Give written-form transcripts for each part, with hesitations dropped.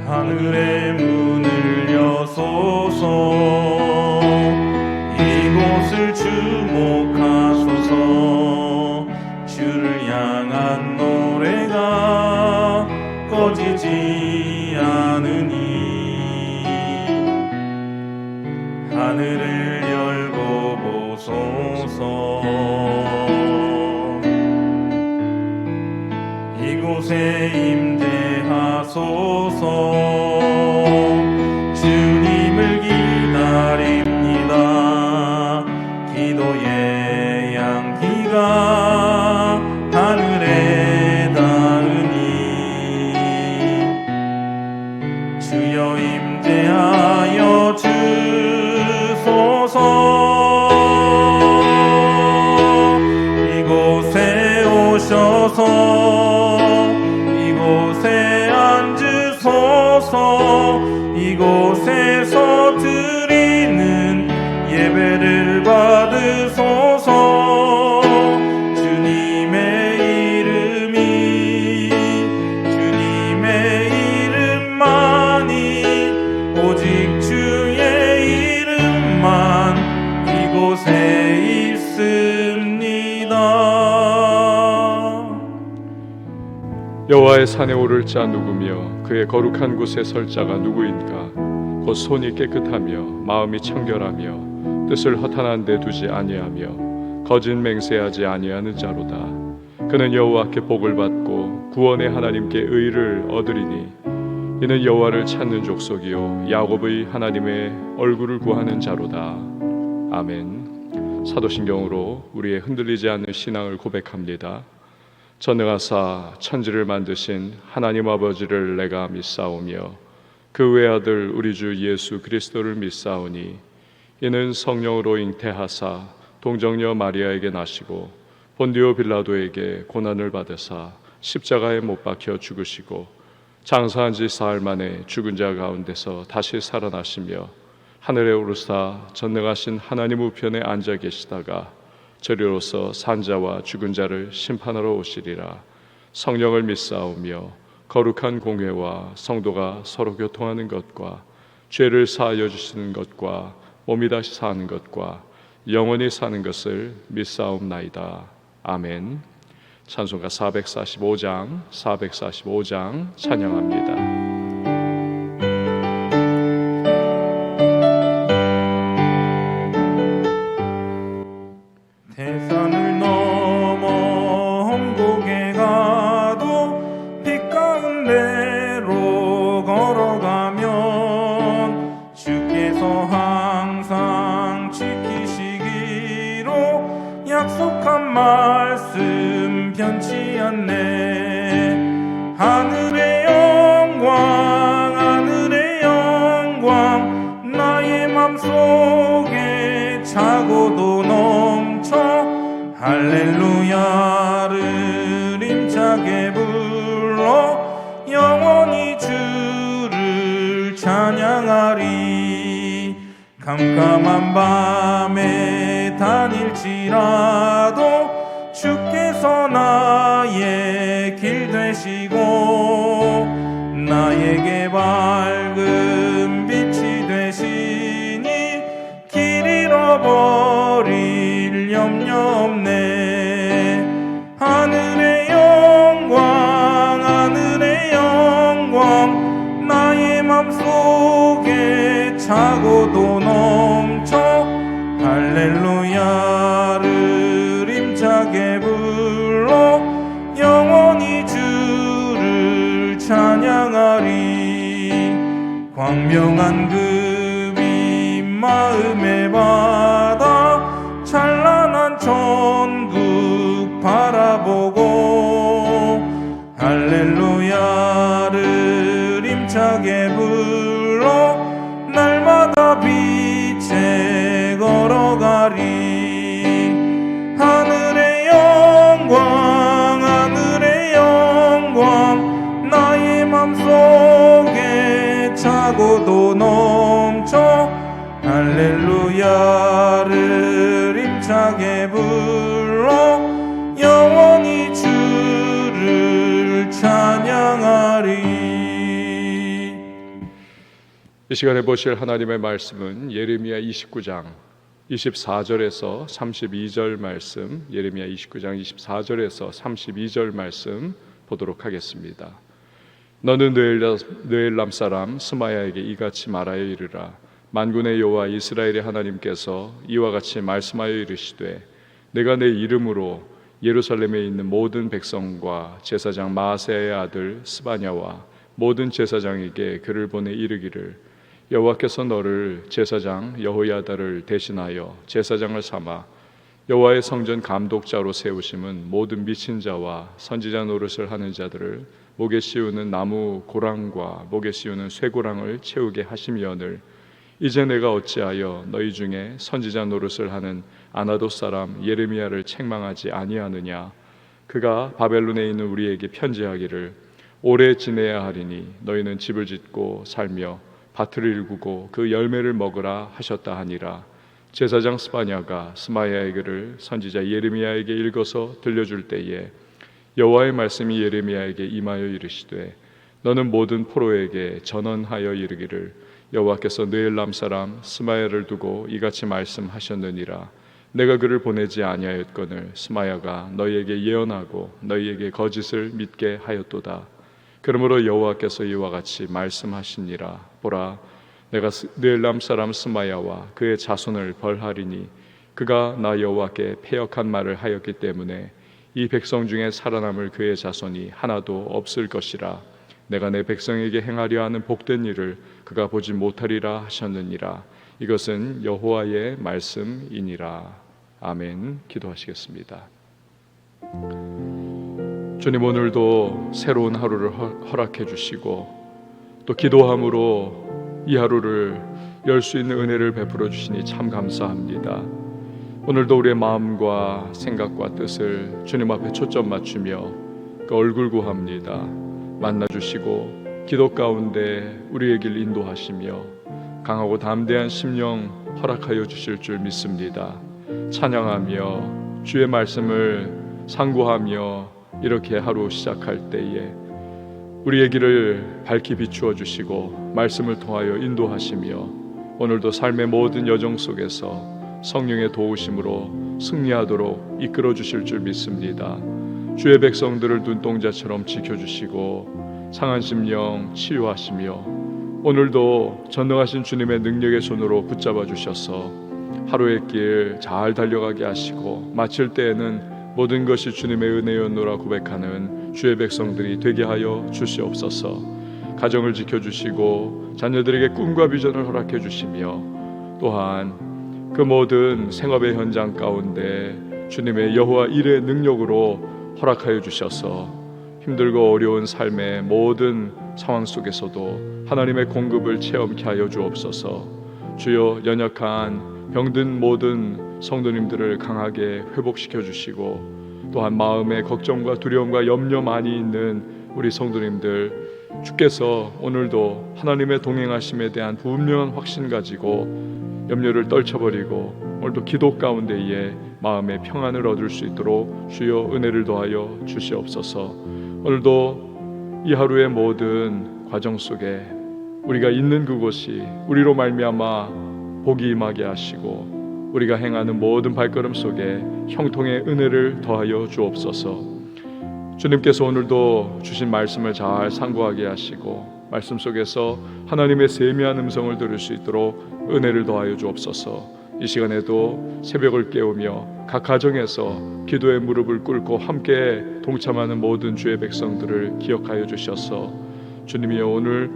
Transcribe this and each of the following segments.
하늘의 문을 여소서. 이곳을 주목하소서. 주를 향한 노래가 꺼지지 않으니 하늘을 열고 보소서. 이곳에 임재하소서. 주님을 기다립니다. 기도의 향기가 하늘에 닿으니 주여 임재하여 주소서. 이곳에 오셔서 이곳에 앉으소서. 이곳에서 드리는 예배를 받으소서. 주님의 이름이 주님의 이름만이 오직 주의 이름만 이곳에 있습니다. 여호와의 산에 오를 자 누구며 그의 거룩한 곳에 설 자가 누구인가? 곧 손이 깨끗하며 마음이 청결하며 뜻을 허탄한 데 두지 아니하며 거짓 맹세하지 아니하는 자로다. 그는 여호와께 복을 받고 구원의 하나님께 의를 얻으리니 이는 여호와를 찾는 족속이요 야곱의 하나님의 얼굴을 구하는 자로다. 아멘. 사도신경으로 우리의 흔들리지 않는 신앙을 고백합니다. 전능하사 천지를 만드신 하나님 아버지를 내가 믿사오며 그 외아들 우리 주 예수 그리스도를 믿사오니 이는 성령으로 잉태하사 동정녀 마리아에게 나시고 본디오 빌라도에게 고난을 받으사 십자가에 못 박혀 죽으시고 장사한 지 사흘 만에 죽은 자 가운데서 다시 살아나시며 하늘에 오르사 전능하신 하나님 우편에 앉아 계시다가 저리로서 산자와 죽은 자를 심판하러 오시리라. 성령을 믿사오며 거룩한 공회와 성도가 서로 교통하는 것과 죄를 사하여 주시는 것과 몸이 다시 사는 것과 영원히 사는 것을 믿사옵나이다. 아멘. 찬송가 445장 찬양합니다. 약속한 말씀 변치 않네. 하늘의 영광 나의 맘속에 차고도 넘쳐 할렐루야를 힘차게 불러 영원히 주를 찬양하리. 캄캄한 밤에 다닐지라도 주께서 나의 길 되시고 나에게 밝은 빛이 되시니 길 잃어버릴 염려 없네. 하늘의 영광 나의 맘속에 차고도 넘쳐 할렐루야를 힘차게 불러 영원히 주를 찬양하리. 광명한 그 빛 마음에 받아 찬란한 천국 바라보고 할렐루야를 힘차게 불러 날마다 빛에 걸어가리. 하늘의 영광 나의 맘속에 차고도 넘쳐 할렐루야를 힘차게 불러 영원히 주를 찬양하리. 이 시간에 보실 하나님의 말씀은 예레미야 29장 24절에서 32절 말씀, 예레미야 29장 24절에서 32절 말씀 보도록 하겠습니다. 너는 느엘람 사람 스마야에게 이같이 말하여 이르라. 만군의 여호와 이스라엘의 하나님께서 이와 같이 말씀하여 이르시되 내가 내 이름으로 예루살렘에 있는 모든 백성과 제사장 마아세야의 아들 스바냐와 모든 제사장에게 글을 보내 이르기를 여호와께서 너를 제사장 여호야다를 대신하여 제사장을 삼아 여호와의 성전 감독자로 세우심은 모든 미친 자와 선지자 노릇을 하는 자들을 목에 씌우는 나무 고랑과 목에 씌우는 쇠고랑을 채우게 하심이오늘 이제 내가 어찌하여 너희 중에 선지자 노릇을 하는 아나돗 사람 예레미야를 책망하지 아니하느냐. 그가 바벨론에 있는 우리에게 편지하기를 오래 지내야 하리니 너희는 집을 짓고 살며 밭을 일구고 그 열매를 먹으라 하셨다 하니라. 제사장 스바냐가 스마야의 글을 선지자 예레미야에게 읽어서 들려줄 때에 여호와의 말씀이 예레미야에게 임하여 이르시되 너는 모든 포로에게 전언하여 이르기를 여호와께서 느엘람 사람 스마야를 두고 이같이 말씀하셨느니라. 내가 그를 보내지 아니하였거늘 스마야가 너희에게 예언하고 너희에게 거짓을 믿게 하였도다. 그러므로 여호와께서 이와 같이 말씀하시니라. 보라, 내가 느엘람 사람 스마야와 그의 자손을 벌하리니 그가 나 여호와께 패역한 말을 하였기 때문에 이 백성 중에 살아남을 그의 자손이 하나도 없을 것이라. 내가 내 백성에게 행하려 하는 복된 일을 그가 보지 못하리라 하셨느니라. 이것은 여호와의 말씀이니라. 아멘. 기도하시겠습니다. 주님, 오늘도 새로운 하루를 허락해 주시고 또 기도함으로 이 하루를 열 수 있는 은혜를 베풀어 주시니 참 감사합니다. 오늘도 우리의 마음과 생각과 뜻을 주님 앞에 초점 맞추며 그 얼굴 구합니다. 만나주시고 기도 가운데 우리의 길 인도하시며 강하고 담대한 심령 허락하여 주실 줄 믿습니다. 찬양하며 주의 말씀을 상고하며 이렇게 하루 시작할 때에 우리의 길을 밝히 비추어 주시고 말씀을 통하여 인도하시며 오늘도 삶의 모든 여정 속에서 성령의 도우심으로 승리하도록 이끌어 주실 줄 믿습니다. 주의 백성들을 눈동자처럼 지켜주시고 상한 심령 치유하시며 오늘도 전능하신 주님의 능력의 손으로 붙잡아 주셔서 하루의 길 잘 달려가게 하시고 마칠 때에는 모든 것이 주님의 은혜였노라 고백하는 주의 백성들이 되게 하여 주시옵소서. 가정을 지켜주시고 자녀들에게 꿈과 비전을 허락해 주시며 또한 그 모든 생업의 현장 가운데 주님의 여호와 일의 능력으로 허락하여 주셔서 힘들고 어려운 삶의 모든 상황 속에서도 하나님의 공급을 체험케 하여 주옵소서. 주여, 연약한 병든 모든 성도님들을 강하게 회복시켜 주시고 또한 마음에 걱정과 두려움과 염려 많이 있는 우리 성도님들 주께서 오늘도 하나님의 동행하심에 대한 분명한 확신 가지고 염려를 떨쳐버리고 오늘도 기도 가운데에 마음의 평안을 얻을 수 있도록 주여 은혜를 더하여 주시옵소서. 오늘도 이 하루의 모든 과정 속에 우리가 있는 그곳이 우리로 말미암아 복이 임하게 하시고 우리가 행하는 모든 발걸음 속에 형통의 은혜를 더하여 주옵소서. 주님께서 오늘도 주신 말씀을 잘 상고하게 하시고 말씀 속에서 하나님의 세미한 음성을 들을 수 있도록 은혜를 더하여 주옵소서. 이 시간에도 새벽을 깨우며 각 가정에서 기도의 무릎을 꿇고 함께 동참하는 모든 주의 백성들을 기억하여 주셔서 주님이여 오늘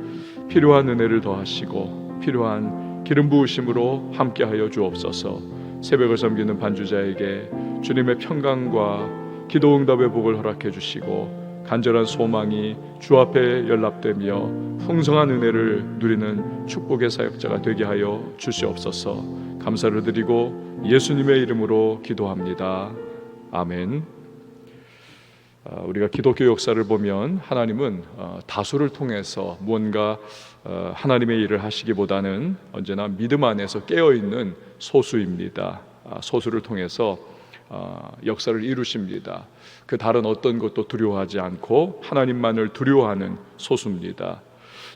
필요한 은혜를 더하시고 필요한 기름 부으심으로 함께하여 주옵소서. 새벽을 섬기는 반주자에게 주님의 평강과 기도 응답의 복을 허락해 주시고 간절한 소망이 주 앞에 연락되며 풍성한 은혜를 누리는 축복의 사역자가 되게 하여 주시옵소서. 감사를 드리고 예수님의 이름으로 기도합니다. 아멘. 우리가 기독교 역사를 보면 하나님은 다수를 통해서 무언가 하나님의 일을 하시기보다는 언제나 믿음 안에서 깨어있는 소수입니다. 소수를 통해서 역사를 이루십니다. 그 다른 어떤 것도 두려워하지 않고 하나님만을 두려워하는 소수입니다.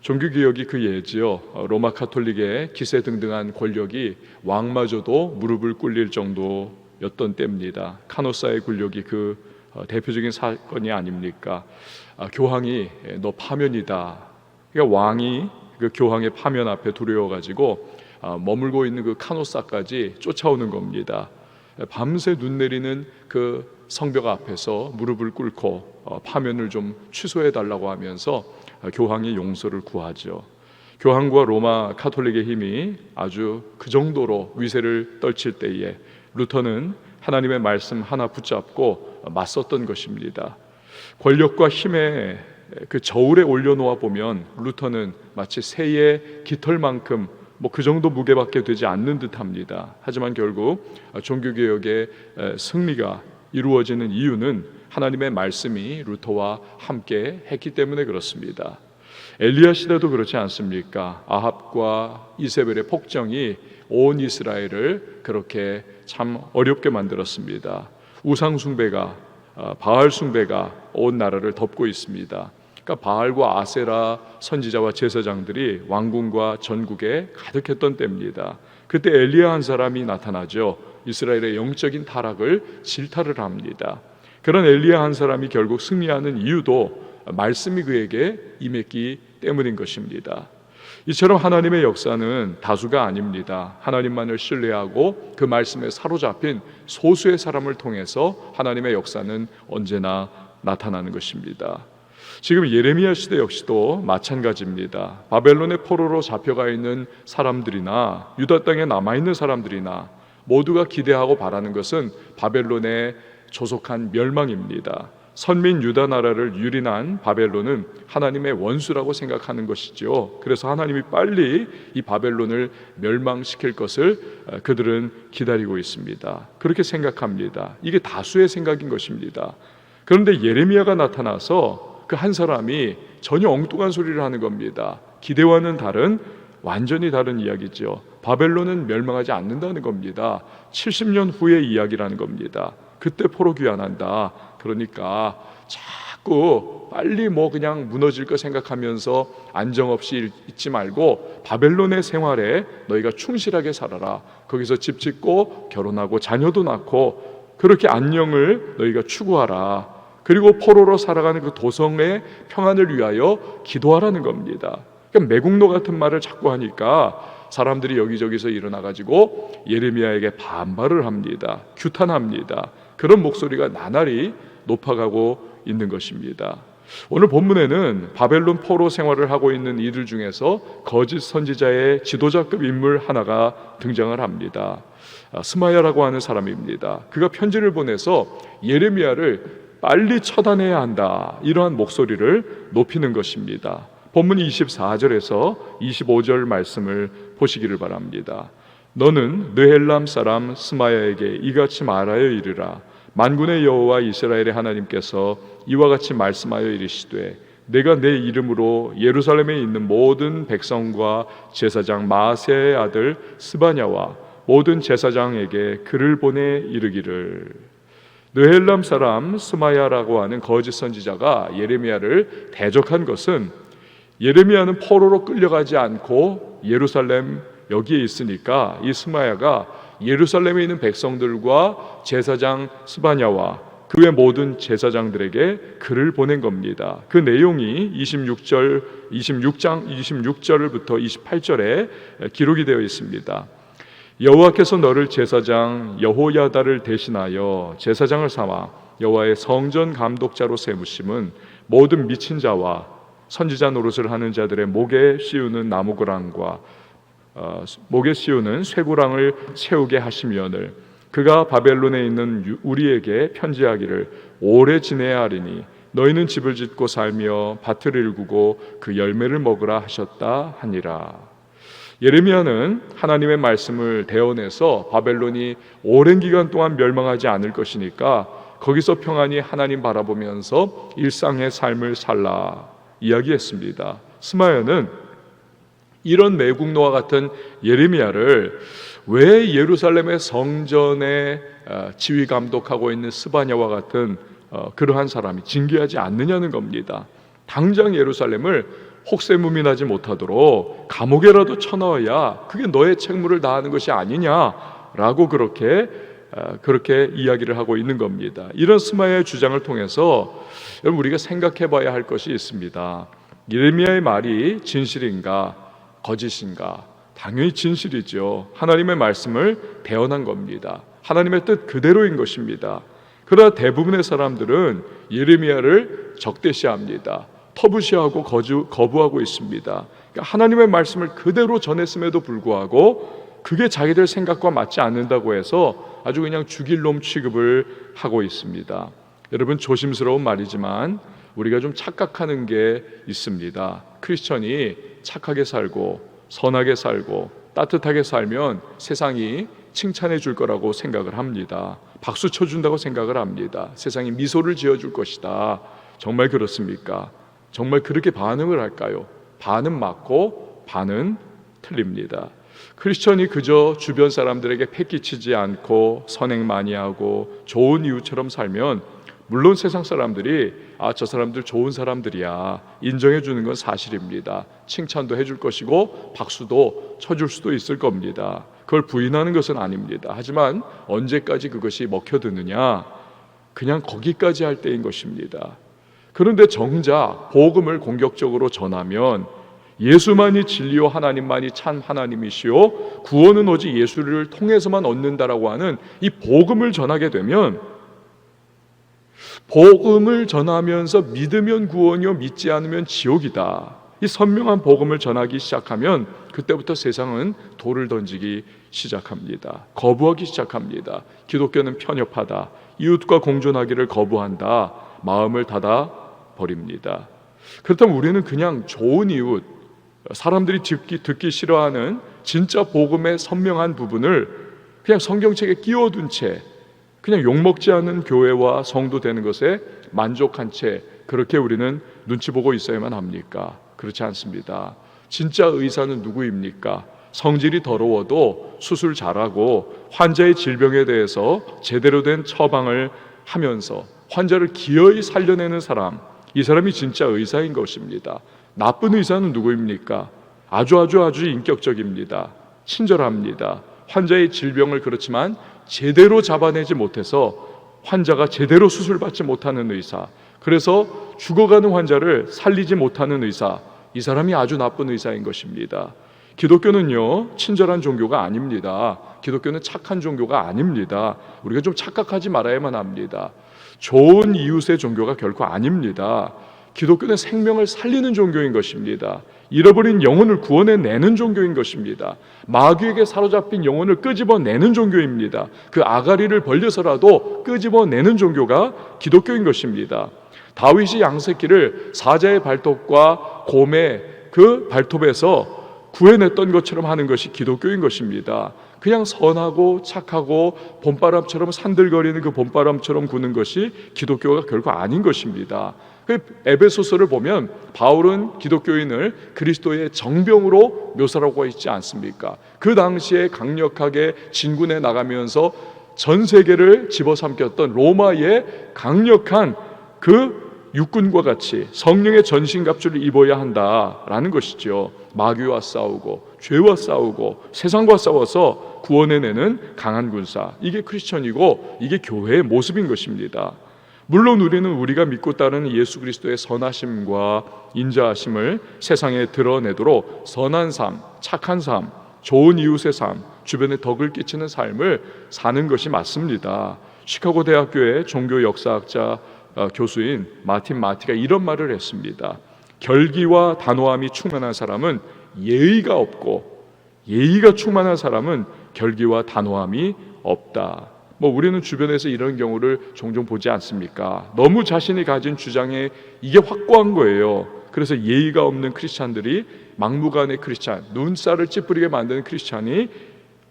종교개혁이 그 예지요. 로마 카톨릭의 기세등등한 권력이 왕마저도 무릎을 꿇릴 정도였던 때입니다. 카노사의 굴욕이 그 대표적인 사건이 아닙니까? 교황이 너 파면이다. 그러니까 왕이 그 교황의 파면 앞에 두려워가지고 머물고 있는 그 카노사까지 쫓아오는 겁니다. 밤새 눈 내리는 그 성벽 앞에서 무릎을 꿇고 파면을 좀 취소해 달라고 하면서 교황이 용서를 구하죠. 교황과 로마 카톨릭의 힘이 아주 그 정도로 위세를 떨칠 때에 루터는 하나님의 말씀 하나 붙잡고 맞섰던 것입니다. 권력과 힘의 그 저울에 올려놓아 보면 루터는 마치 새의 깃털만큼 그 정도 무게밖에 되지 않는 듯합니다. 하지만 결국 종교개혁의 승리가 이루어지는 이유는 하나님의 말씀이 루터와 함께 했기 때문에 그렇습니다. 엘리야 시대도 그렇지 않습니까? 아합과 이세벨의 폭정이 온 이스라엘을 그렇게 참 어렵게 만들었습니다. 우상 숭배가 바알 숭배가 온 나라를 덮고 있습니다. 그러니까 바알과 아세라 선지자와 제사장들이 왕궁과 전국에 가득했던 때입니다. 그때 엘리야 한 사람이 나타나죠. 이스라엘의 영적인 타락을 질타를 합니다. 그런 엘리야 한 사람이 결국 승리하는 이유도 말씀이 그에게 임했기 때문인 것입니다. 이처럼 하나님의 역사는 다수가 아닙니다. 하나님만을 신뢰하고 그 말씀에 사로잡힌 소수의 사람을 통해서 하나님의 역사는 언제나 나타나는 것입니다. 지금 예레미야 시대 역시도 마찬가지입니다. 바벨론의 포로로 잡혀가 있는 사람들이나 유다 땅에 남아있는 사람들이나 모두가 기대하고 바라는 것은 바벨론의 조속한 멸망입니다. 선민 유다 나라를 유린한 바벨론은 하나님의 원수라고 생각하는 것이죠. 그래서 하나님이 빨리 이 바벨론을 멸망시킬 것을 그들은 기다리고 있습니다. 그렇게 생각합니다. 이게 다수의 생각인 것입니다. 그런데 예레미야가 나타나서 그 한 사람이 전혀 엉뚱한 소리를 하는 겁니다. 기대와는 다른, 완전히 다른 이야기죠. 바벨론은 멸망하지 않는다는 겁니다. 70년 후의 이야기라는 겁니다. 그때 포로 귀환한다. 그러니까 자꾸 빨리 그냥 무너질 거 생각하면서 안정 없이 있지 말고 바벨론의 생활에 너희가 충실하게 살아라. 거기서 집 짓고 결혼하고 자녀도 낳고 그렇게 안녕을 너희가 추구하라. 그리고 포로로 살아가는 그 도성의 평안을 위하여 기도하라는 겁니다. 그러니까 매국노 같은 말을 자꾸 하니까 사람들이 여기저기서 일어나가지고 예레미야에게 반발을 합니다. 규탄합니다. 그런 목소리가 나날이 높아가고 있는 것입니다. 오늘 본문에는 바벨론 포로 생활을 하고 있는 이들 중에서 거짓 선지자의 지도자급 인물 하나가 등장을 합니다. 스마야라고 하는 사람입니다. 그가 편지를 보내서 예레미야를 빨리 처단해야 한다, 이러한 목소리를 높이는 것입니다. 본문 24절에서 25절 말씀을 보시기를 바랍니다. 너는 느헬람 사람 스마야에게 이같이 말하여 이르라. 만군의 여호와 이스라엘의 하나님께서 이와 같이 말씀하여 이르시되 내가 내 이름으로 예루살렘에 있는 모든 백성과 제사장 마아세야의 아들 스바냐와 모든 제사장에게 글을 보내 이르기를. 느헬람 사람 스마야라고 하는 거짓 선지자가 예레미야를 대적한 것은 예레미야는 포로로 끌려가지 않고 예루살렘 여기에 있으니까 이 스마야가 예루살렘에 있는 백성들과 제사장 스바냐와 그 외 모든 제사장들에게 글을 보낸 겁니다. 그 내용이 26장 26절부터 28절에 기록이 되어 있습니다. 여호와께서 너를 제사장 여호야다를 대신하여 제사장을 삼아 여호와의 성전 감독자로 세우심은 모든 미친 자와 선지자 노릇을 하는 자들의 목에 씌우는 나무고랑과 목에 씌우는 쇠고랑을 채우게 하시면을 그가 바벨론에 있는 우리에게 편지하기를 오래 지내야 하리니 너희는 집을 짓고 살며 밭을 일구고 그 열매를 먹으라 하셨다 하니라. 예레미야는 하나님의 말씀을 대언해서 바벨론이 오랜 기간 동안 멸망하지 않을 것이니까 거기서 평안히 하나님 바라보면서 일상의 삶을 살라 이야기했습니다. 스마야는 이런 매국노와 같은 예레미야를 왜 예루살렘의 성전에 지휘 감독하고 있는 스바냐와 같은 그러한 사람이 징계하지 않느냐는 겁니다. 당장 예루살렘을 혹세무민 하지 못하도록 감옥에라도 쳐넣어야 그게 너의 책무를 다하는 것이 아니냐라고 그렇게 이야기를 하고 있는 겁니다. 이런 스마야의 주장을 통해서 여러분 우리가 생각해 봐야 할 것이 있습니다. 예레미야의 말이 진실인가 거짓인가? 당연히 진실이죠. 하나님의 말씀을 대언한 겁니다. 하나님의 뜻 그대로인 것입니다. 그러나 대부분의 사람들은 예레미야를 적대시합니다. 터부시하고 거부하고 있습니다. 그러니까 하나님의 말씀을 그대로 전했음에도 불구하고 그게 자기들 생각과 맞지 않는다고 해서 아주 그냥 죽일 놈 취급을 하고 있습니다. 여러분 조심스러운 말이지만 우리가 좀 착각하는 게 있습니다. 크리스천이 착하게 살고 선하게 살고 따뜻하게 살면 세상이 칭찬해 줄 거라고 생각을 합니다. 박수 쳐준다고 생각을 합니다. 세상이 미소를 지어줄 것이다. 정말 그렇습니까? 정말 그렇게 반응을 할까요? 반은 맞고 반은 틀립니다. 크리스천이 그저 주변 사람들에게 패기치지 않고 선행 많이 하고 좋은 이웃처럼 살면 물론 세상 사람들이 저 사람들 좋은 사람들이야 인정해 주는 건 사실입니다. 칭찬도 해줄 것이고 박수도 쳐줄 수도 있을 겁니다. 그걸 부인하는 것은 아닙니다. 하지만 언제까지 그것이 먹혀드느냐? 그냥 거기까지 할 때인 것입니다. 그런데 정작 복음을 공격적으로 전하면 예수만이 진리요 하나님만이 참 하나님이시요 구원은 오직 예수를 통해서만 얻는다라고 하는 이 복음을 전하게 되면 복음을 전하면서 믿으면 구원이요 믿지 않으면 지옥이다. 이 선명한 복음을 전하기 시작하면 그때부터 세상은 돌을 던지기 시작합니다. 거부하기 시작합니다. 기독교는 편협하다. 이웃과 공존하기를 거부한다. 마음을 닫아 버립니다. 그렇다면 우리는 그냥 좋은 이웃, 사람들이 듣기 싫어하는 진짜 복음의 선명한 부분을 그냥 성경책에 끼워둔 채 그냥 욕먹지 않는 교회와 성도 되는 것에 만족한 채 그렇게 우리는 눈치 보고 있어야만 합니까? 그렇지 않습니다. 진짜 의사는 누구입니까? 성질이 더러워도 수술 잘하고 환자의 질병에 대해서 제대로 된 처방을 하면서 환자를 기어이 살려내는 사람, 이 사람이 진짜 의사인 것입니다. 나쁜 의사는 누구입니까? 아주 인격적입니다. 친절합니다. 환자의 질병을 그렇지만 제대로 잡아내지 못해서 환자가 제대로 수술받지 못하는 의사, 그래서 죽어가는 환자를 살리지 못하는 의사, 이 사람이 아주 나쁜 의사인 것입니다. 기독교는요 친절한 종교가 아닙니다. 기독교는 착한 종교가 아닙니다. 우리가 좀 착각하지 말아야만 합니다. 좋은 이웃의 종교가 결코 아닙니다. 기독교는 생명을 살리는 종교인 것입니다. 잃어버린 영혼을 구원해내는 종교인 것입니다. 마귀에게 사로잡힌 영혼을 끄집어내는 종교입니다. 그 아가리를 벌려서라도 끄집어내는 종교가 기독교인 것입니다. 다윗이 양새끼를 사자의 발톱과 곰의 그 발톱에서 구해냈던 것처럼 하는 것이 기독교인 것입니다. 그냥 선하고 착하고 봄바람처럼 산들거리는 그 봄바람처럼 구는 것이 기독교가 결코 아닌 것입니다. 에베소서를 보면 바울은 기독교인을 그리스도의 정병으로 묘사하고 있지 않습니까? 그 당시에 강력하게 진군해 나가면서 전 세계를 집어삼켰던 로마의 강력한 그 육군과 같이 성령의 전신갑주를 입어야 한다라는 것이죠. 마귀와 싸우고 죄와 싸우고 세상과 싸워서 구원해내는 강한 군사, 이게 크리스천이고 이게 교회의 모습인 것입니다. 물론 우리는 우리가 믿고 따르는 예수 그리스도의 선하심과 인자하심을 세상에 드러내도록 선한 삶, 착한 삶, 좋은 이웃의 삶, 주변에 덕을 끼치는 삶을 사는 것이 맞습니다. 시카고 대학교의 종교 역사학자 교수인 마틴 마티가 이런 말을 했습니다. 결기와 단호함이 충만한 사람은 예의가 없고 예의가 충만한 사람은 결기와 단호함이 없다. 우리는 주변에서 이런 경우를 종종 보지 않습니까? 너무 자신이 가진 주장에 이게 확고한 거예요. 그래서 예의가 없는 크리스찬들이 막무가내 크리스찬, 눈살을 찌푸리게 만드는 크리스찬이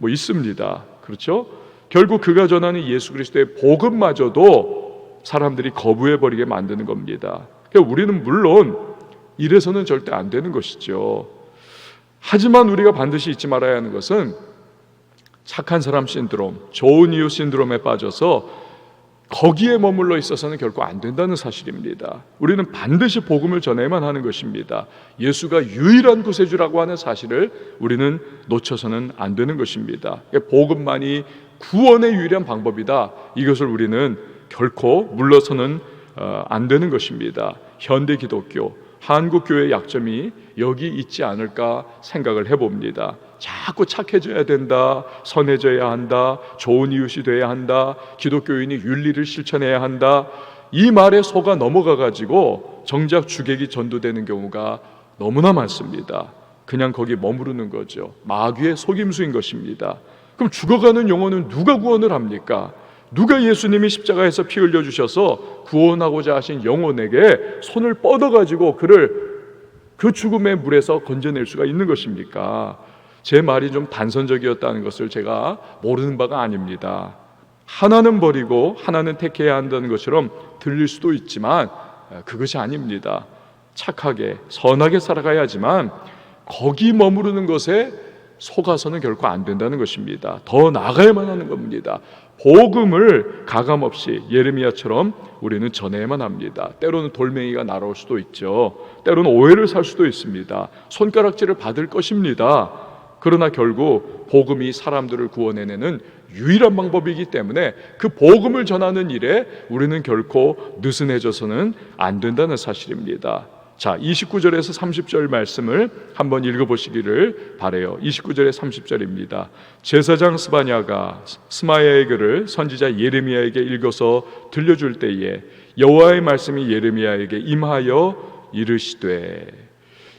있습니다. 그렇죠? 결국 그가 전하는 예수 그리스도의 복음마저도 사람들이 거부해버리게 만드는 겁니다. 그러니까 우리는 물론 이래서는 절대 안 되는 것이죠. 하지만 우리가 반드시 잊지 말아야 하는 것은 착한 사람 신드롬, 좋은 이웃 신드롬에 빠져서 거기에 머물러 있어서는 결코 안 된다는 사실입니다. 우리는 반드시 복음을 전해야만 하는 것입니다. 예수가 유일한 구세주라고 하는 사실을 우리는 놓쳐서는 안 되는 것입니다. 복음만이 구원의 유일한 방법이다. 이것을 우리는 결코 물러서는 안 되는 것입니다. 현대 기독교, 한국 교회의 약점이 여기 있지 않을까 생각을 해봅니다. 자꾸 착해져야 된다, 선해져야 한다, 좋은 이웃이 돼야 한다, 기독교인이 윤리를 실천해야 한다, 이 말에 속아 넘어가가지고 정작 주객이 전도되는 경우가 너무나 많습니다. 그냥 거기 머무르는 거죠. 마귀의 속임수인 것입니다. 그럼 죽어가는 영혼은 누가 구원을 합니까? 누가 예수님이 십자가에서 피 흘려주셔서 구원하고자 하신 영혼에게 손을 뻗어가지고 그를 그 죽음의 물에서 건져낼 수가 있는 것입니까? 제 말이 좀 단선적이었다는 것을 제가 모르는 바가 아닙니다. 하나는 버리고 하나는 택해야 한다는 것처럼 들릴 수도 있지만 그것이 아닙니다. 착하게 선하게 살아가야 하지만 거기 머무르는 것에 속아서는 결코 안 된다는 것입니다. 더 나아가야만 하는 겁니다. 복음을 가감없이 예레미야처럼 우리는 전해야만 합니다. 때로는 돌멩이가 날아올 수도 있죠. 때로는 오해를 살 수도 있습니다. 손가락질을 받을 것입니다. 그러나 결국 복음이 사람들을 구원해내는 유일한 방법이기 때문에 그 복음을 전하는 일에 우리는 결코 느슨해져서는 안 된다는 사실입니다. 자, 29절에서 30절 말씀을 한번 읽어보시기를 바라요. 29절에 30절입니다. 제사장 스바냐가 스마야의 글을 선지자 예레미야에게 읽어서 들려줄 때에 여호와의 말씀이 예레미야에게 임하여 이르시되,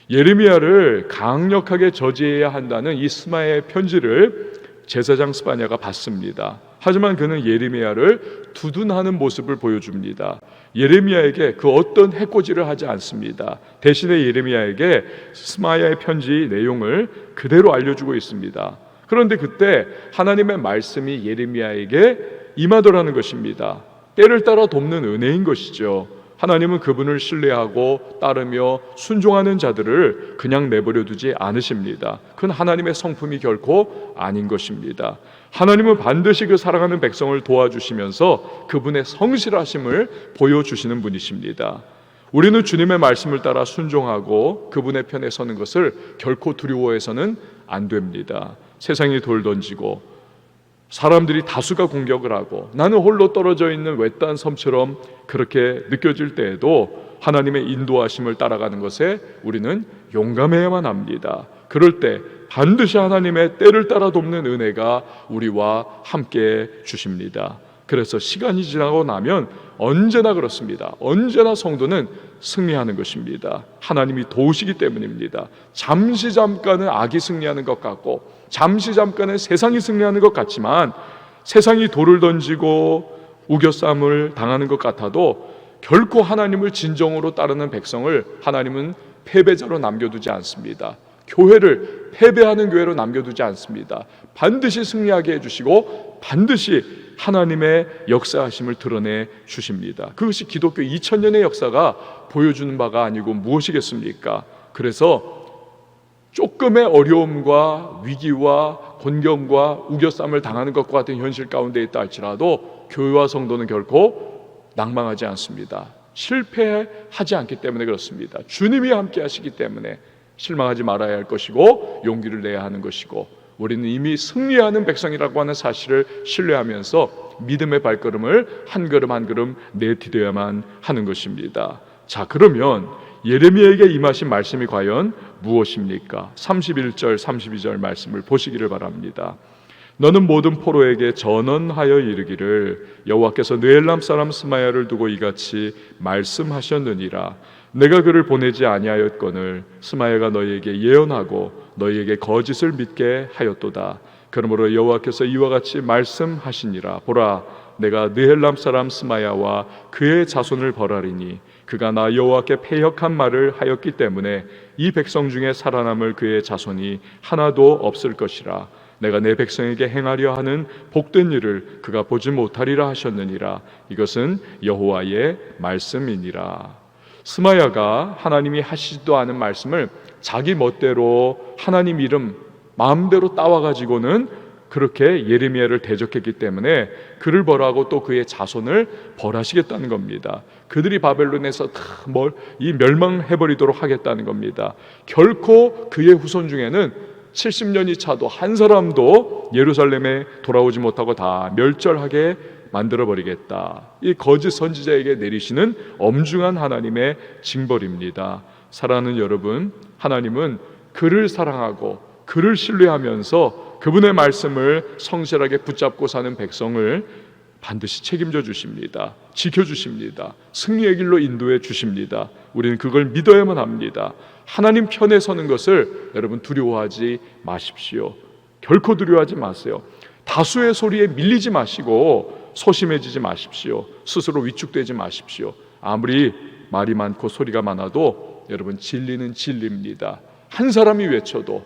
예레미야를 강력하게 저지해야 한다는 이 스마야의 편지를 제사장 스바냐가 받습니다. 하지만 그는 예레미야를 두둔하는 모습을 보여줍니다. 예레미야에게 그 어떤 해코지를 하지 않습니다. 대신에 예레미야에게 스마야의 편지 내용을 그대로 알려주고 있습니다. 그런데 그때 하나님의 말씀이 예레미야에게 임하더라는 것입니다. 때를 따라 돕는 은혜인 것이죠. 하나님은 그분을 신뢰하고 따르며 순종하는 자들을 그냥 내버려 두지 않으십니다. 그건 하나님의 성품이 결코 아닌 것입니다. 하나님은 반드시 그 사랑하는 백성을 도와주시면서 그분의 성실하심을 보여주시는 분이십니다. 우리는 주님의 말씀을 따라 순종하고 그분의 편에 서는 것을 결코 두려워해서는 안 됩니다. 세상이 돌 던지고 사람들이 다수가 공격을 하고 나는 홀로 떨어져 있는 외딴 섬처럼 그렇게 느껴질 때에도 하나님의 인도하심을 따라가는 것에 우리는 용감해야만 합니다. 그럴 때 반드시 하나님의 때를 따라 돕는 은혜가 우리와 함께 주십니다. 그래서 시간이 지나고 나면 언제나 그렇습니다. 언제나 성도는 승리하는 것입니다. 하나님이 도우시기 때문입니다. 잠깐은 악이 승리하는 것 같고 잠시 잠깐은 세상이 승리하는 것 같지만 세상이 돌을 던지고 우겨쌈을 당하는 것 같아도 결코 하나님을 진정으로 따르는 백성을 하나님은 패배자로 남겨두지 않습니다. 교회를 패배하는 교회로 남겨두지 않습니다. 반드시 승리하게 해주시고 반드시 하나님의 역사하심을 드러내 주십니다. 그것이 기독교 2000년의 역사가 보여주는 바가 아니고 무엇이겠습니까? 그래서 조금의 어려움과 위기와 곤경과 우겨쌈을 당하는 것과 같은 현실 가운데 있다 할지라도 교회와 성도는 결코 낭망하지 않습니다. 실패하지 않기 때문에 그렇습니다. 주님이 함께 하시기 때문에 실망하지 말아야 할 것이고 용기를 내야 하는 것이고 우리는 이미 승리하는 백성이라고 하는 사실을 신뢰하면서 믿음의 발걸음을 한 걸음 한 걸음 내디뎌야만 하는 것입니다. 자, 그러면 예레미야에게 임하신 말씀이 과연 무엇입니까? 31절 32절 말씀을 보시기를 바랍니다. 너는 모든 포로에게 전언하여 이르기를 여호와께서 느엘람 사람 스마야를 두고 이같이 말씀하셨느니라. 내가 그를 보내지 아니하였거늘 스마야가 너희에게 예언하고 너희에게 거짓을 믿게 하였도다. 그러므로 여호와께서 이와 같이 말씀하시니라. 보라, 내가 느헬람 사람 스마야와 그의 자손을 벌하리니 그가 나 여호와께 패역한 말을 하였기 때문에 이 백성 중에 살아남을 그의 자손이 하나도 없을 것이라. 내가 내 백성에게 행하려 하는 복된 일을 그가 보지 못하리라 하셨느니라. 이것은 여호와의 말씀이니라. 스마야가 하나님이 하시지도 않은 말씀을 자기 멋대로 하나님 이름 마음대로 따와가지고는 그렇게 예레미야를 대적했기 때문에 그를 벌하고 또 그의 자손을 벌하시겠다는 겁니다. 그들이 바벨론에서 다 멸망해버리도록 하겠다는 겁니다. 결코 그의 후손 중에는 70년이 차도 한 사람도 예루살렘에 돌아오지 못하고 다 멸절하게 만들어버리겠다. 이 거짓 선지자에게 내리시는 엄중한 하나님의 징벌입니다. 사랑하는 여러분, 하나님은 그를 사랑하고 그를 신뢰하면서 그분의 말씀을 성실하게 붙잡고 사는 백성을 반드시 책임져 주십니다. 지켜주십니다. 승리의 길로 인도해 주십니다. 우리는 그걸 믿어야만 합니다. 하나님 편에 서는 것을 여러분 두려워하지 마십시오. 결코 두려워하지 마세요. 다수의 소리에 밀리지 마시고 소심해지지 마십시오. 스스로 위축되지 마십시오. 아무리 말이 많고 소리가 많아도 여러분 진리는 진리입니다. 한 사람이 외쳐도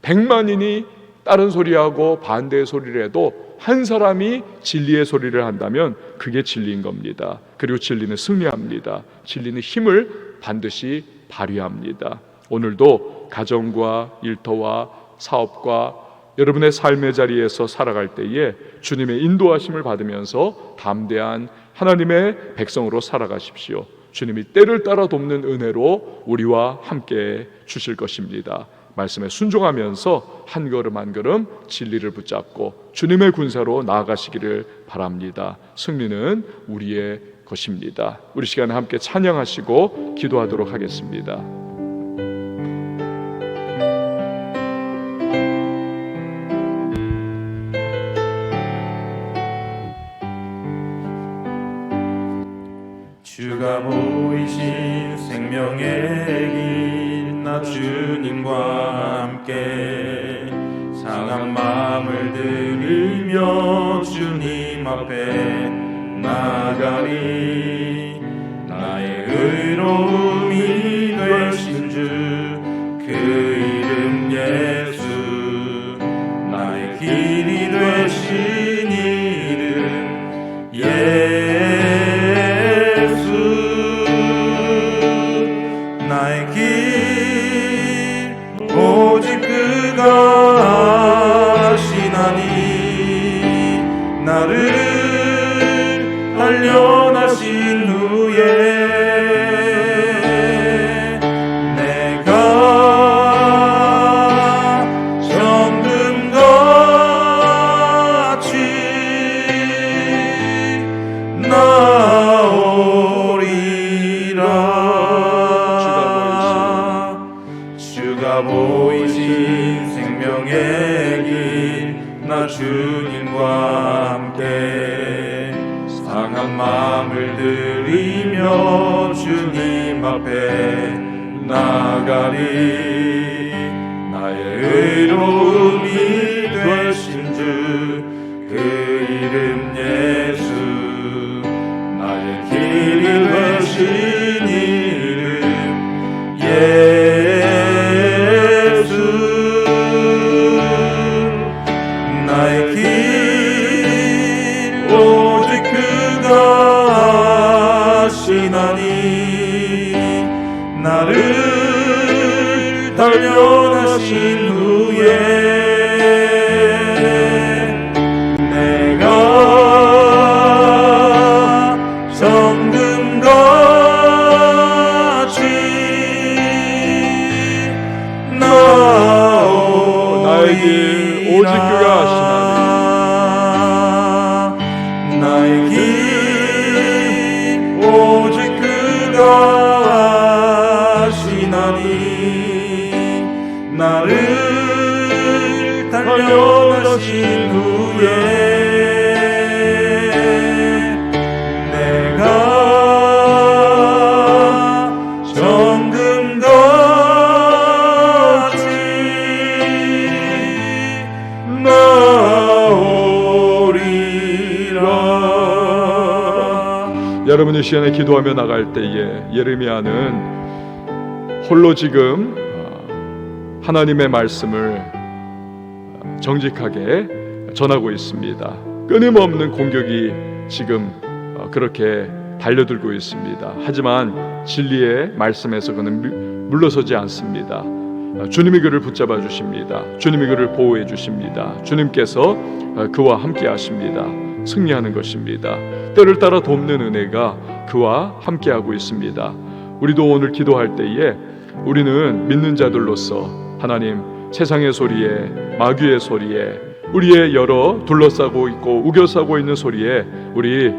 100만인이 다른 소리하고 반대의 소리를 해도 한 사람이 진리의 소리를 한다면 그게 진리인 겁니다. 그리고 진리는 승리합니다. 진리는 힘을 반드시 발휘합니다. 오늘도 가정과 일터와 사업과 여러분의 삶의 자리에서 살아갈 때에 주님의 인도하심을 받으면서 담대한 하나님의 백성으로 살아가십시오. 주님이 때를 따라 돕는 은혜로 우리와 함께 주실 것입니다. 말씀에 순종하면서 한 걸음 한 걸음 진리를 붙잡고 주님의 군사로 나아가시기를 바랍니다. 승리는 우리의 것입니다. 우리 시간에 함께 찬양하시고 기도하도록 하겠습니다. 주가 보이신 생명의 길 나 주님과 함께 상한 마음을 들이며 주님 앞에 나가리. 나의 의로움이 되신 주 그 이름 예수, 나의 길이 되신 이름 예수. 나의 길 오직 그가 아시나니. 나를 단련하신 후에 내가 정금같이 나오리라. 주가 보이신 생명의 길 나 주님과 함께 상한 마음을 들이며 주님 앞에 나가리. 나의 의로움이 되신 주 그 이름 예수, 나의 길이 되신 이름 예수. 나의 길 오직 그가 아시나니. 나를 단련하신 후에 내가 정금같이 나의 길 오직 그가 아시나니. 나의 길 오직 그가 아시나니. 나를 단련하신 후에 내가 정금같이 나오리라. 여러분이 시간에 기도하며 나갈 때에 예레미야는 홀로 지금 하나님의 말씀을 정직하게 전하고 있습니다. 끊임없는 공격이 지금 그렇게 달려들고 있습니다. 하지만 진리의 말씀에서 그는 물러서지 않습니다. 주님이 그를 붙잡아 주십니다. 주님이 그를 보호해 주십니다. 주님께서 그와 함께 하십니다. 승리하는 것입니다. 때를 따라 돕는 은혜가 그와 함께 하고 있습니다. 우리도 오늘 기도할 때에 우리는 믿는 자들로서 하나님, 세상의 소리에, 마귀의 소리에, 우리의 여러 둘러싸고 있고 우겨싸고 있는 소리에 우리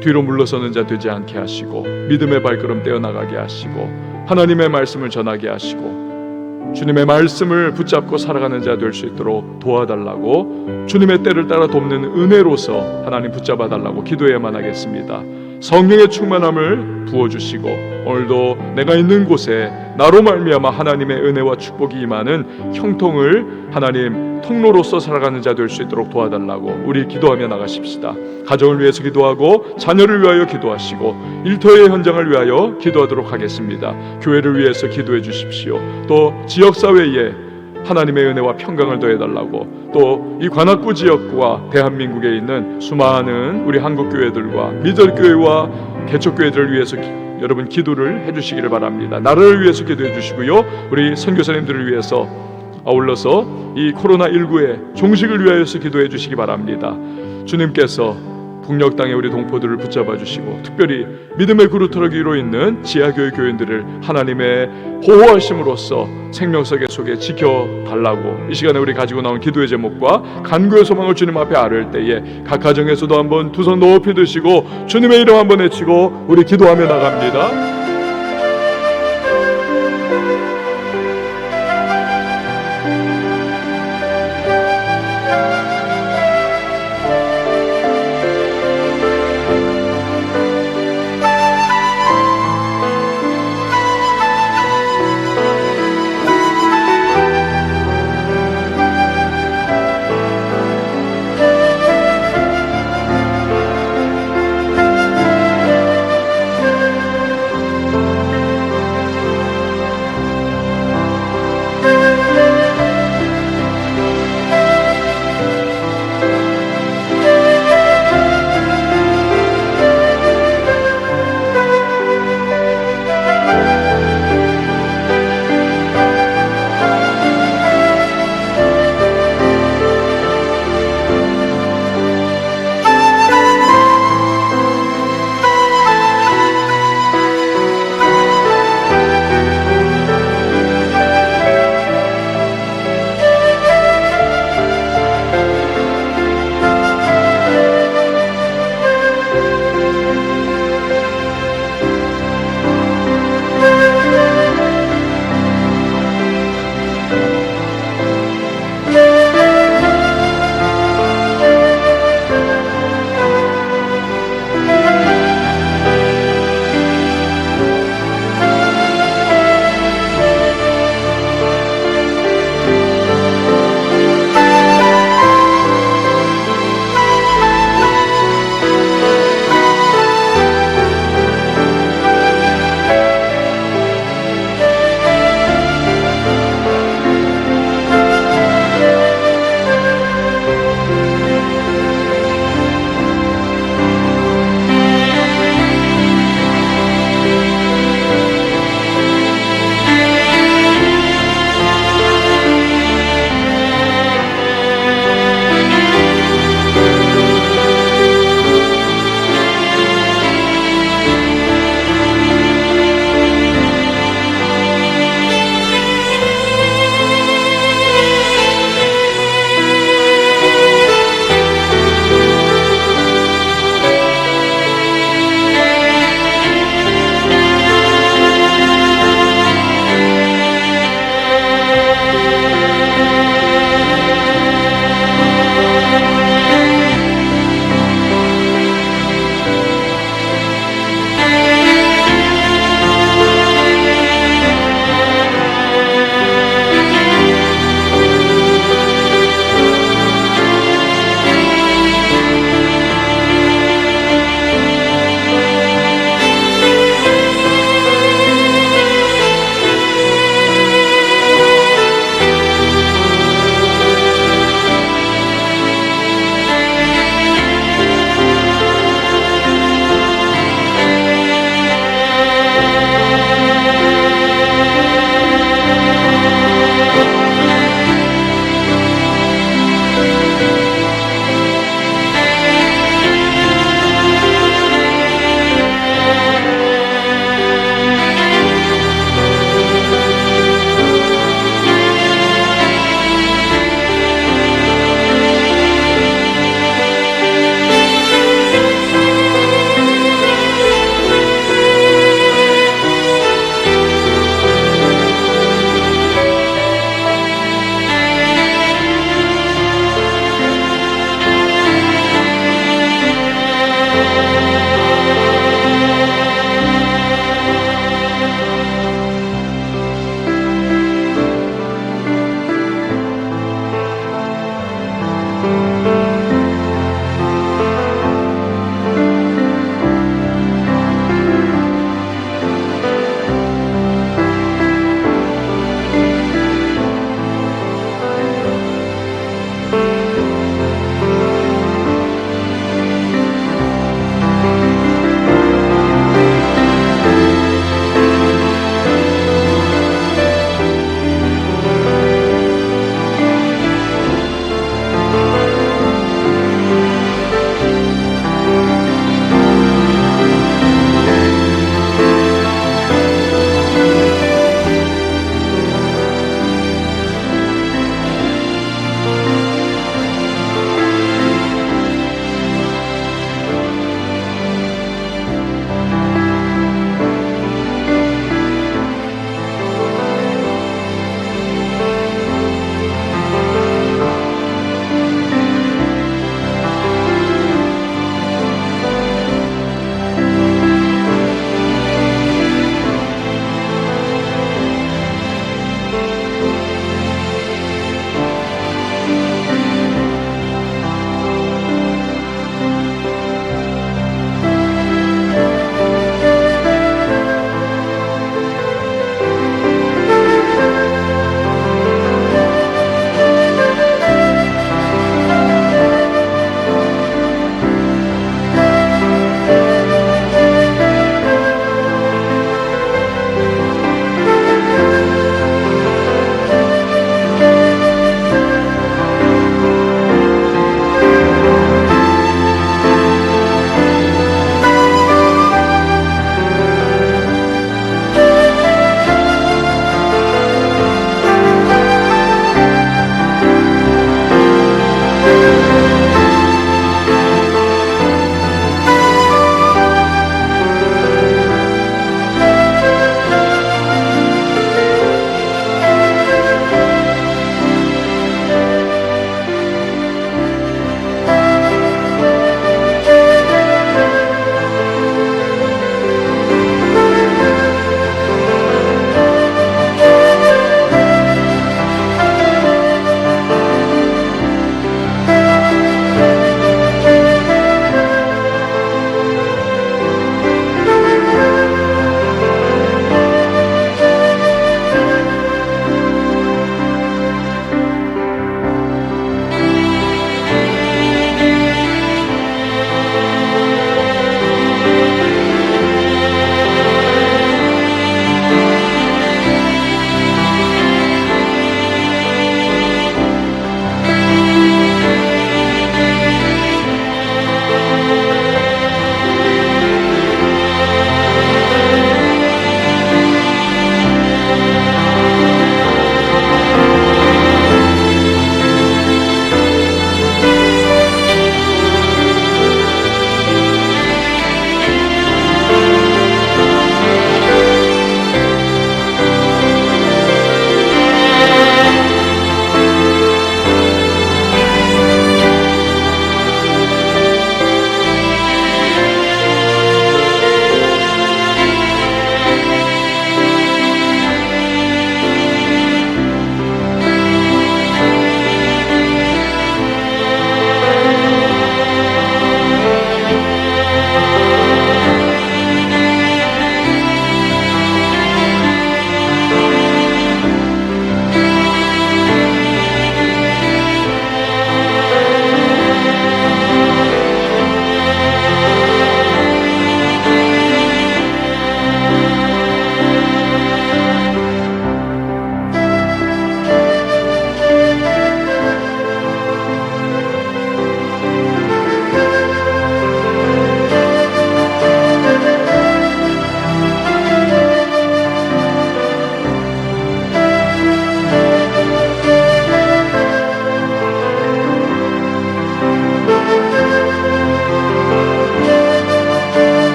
뒤로 물러서는 자 되지 않게 하시고, 믿음의 발걸음 떼어나가게 하시고, 하나님의 말씀을 전하게 하시고, 주님의 말씀을 붙잡고 살아가는 자 될 수 있도록 도와달라고, 주님의 때를 따라 돕는 은혜로서 하나님 붙잡아 달라고 기도해야만 하겠습니다. 성령의 충만함을 부어주시고, 오늘도 내가 있는 곳에 나로 말미암아 하나님의 은혜와 축복이 임하는 형통을 하나님 통로로서 살아가는 자 될 수 있도록 도와달라고 우리 기도하며 나가십시다. 가정을 위해서 기도하고 자녀를 위하여 기도하시고 일터의 현장을 위하여 기도하도록 하겠습니다. 교회를 위해서 기도해 주십시오. 또 지역사회에 하나님의 은혜와 평강을 더해달라고, 또 이 관악구 지역과 대한민국에 있는 수많은 우리 한국교회들과 미들교회와 개척교회들을 위해서 여러분 기도를 해주시기를 바랍니다. 나라를 위해서 기도해 주시고요, 우리 선교사님들을 위해서 아울러서 이 코로나19의 종식을 위하여서 기도해 주시기 바랍니다. 주님께서 북녘 땅의 우리 동포들을 붙잡아 주시고, 특별히 믿음의 그루터기 위로 있는 지하교회 교인들을 하나님의 보호하심으로써 생명석의 속에 지켜달라고 이 시간에 우리 가지고 나온 기도의 제목과 간구의 소망을 주님 앞에 아뢰을 때에 각 가정에서도 한번 두 손 높이 드시고 주님의 이름 한번 외치고 우리 기도하며 나갑니다.